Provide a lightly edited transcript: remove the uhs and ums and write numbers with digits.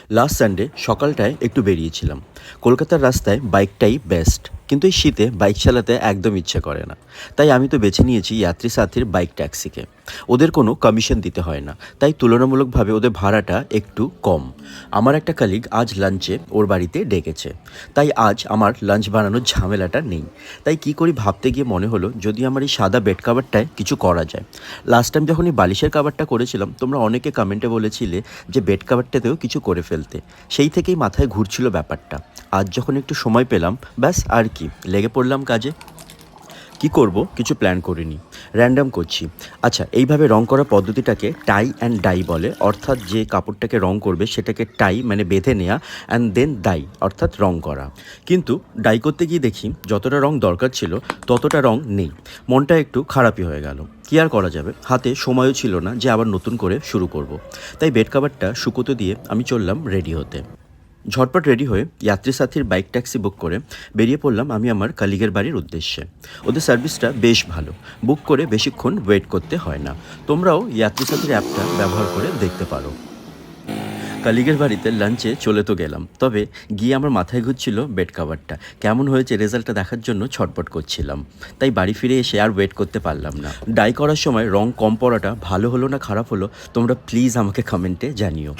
Last Sunday সকালটায় একটু বেরিয়েছিলাম। কলকাতার রাস্তায় বাইকটাই বেস্ট, কিন্তু এই শীতে বাইক চালাতে একদম ইচ্ছে করে না। তাই আমি তো বেছে নিয়েছি যাত্রী সাথীর বাইক ট্যাক্সিকে। ওদের কোনো কমিশন দিতে হয় না, তাই তুলনামূলকভাবে ওদের ভাড়াটা একটু কম। আমার একটা কালিগ আজ লাঞ্চে ওর বাড়িতে ডেকেছে, তাই আজ আমার লাঞ্চ বানানোর ঝামেলাটা নেই। তাই কি করি ভাবতে গিয়ে মনে হলো যদি আমার এই সাদা বেড কাভারটায় কিছু করা যায়। লাস্ট টাইম যখন এই বালিশের কাভারটা করেছিলাম, তোমরা অনেকে কমেন্টে বলেছিলে যে বেড কাভারটাতেও কিছু করে ফেলতে। সেই থেকেই মাথায় ঘুরছিল ব্যাপারটা। আজ যখন একটু সময় পেলাম, ব্যাস আর কি, লেগে পড়লাম কাজে। কি করব কিছু প্ল্যান করিনি, র্যান্ডম করছি। আচ্ছা, এইভাবে রং করা পদ্ধতিটাকে টাই অ্যান্ড ডাই বলে, অর্থাৎ যে কাপড়টাকে রং করবে সেটাকে টাই মানে বেঁধে নেওয়া, অ্যান্ড দেন ডাই অর্থাৎ রং করা। কিন্তু ডাই করতে গিয়ে দেখি যতটা রং দরকার ছিল ততটা রং নেই। মনটা একটু খারাপই হয়ে গেল। কী আর করা যাবে, হাতে সময়ও ছিল না যে আবার নতুন করে শুরু করব। তাই বেড কাভারটা শুকোতে দিয়ে আমি চললাম রেডি হতে। ঝটপট রেডি হয়ে যাত্রী সাথীর বাইক ট্যাক্সি বুক করে বেরিয়ে পড়লাম আমি আমার কালিগের বাড়ির উদ্দেশ্যে। ওদের সার্ভিসটা বেশ ভালো, বুক করে বেশিক্ষণ ওয়েট করতে হয় না। তোমরাও যাত্রী সাথীর অ্যাপটা ব্যবহার করে দেখতে পারো। কালিগের বাড়িতে লাঞ্চে চলে তো গেলাম, তবে গিয়ে আমার মাথায় ঘুরছিল বেড কাভারটা কেমন হয়েছে রেজাল্টটা দেখার জন্য ছটপট করছিলাম। তাই বাড়ি ফিরে এসে আর ওয়েট করতে পারলাম না। ডাই করার সময় রং কম পড়াটা ভালো হলো না খারাপ হলো, তোমরা প্লিজ আমাকে কমেন্টে জানিও।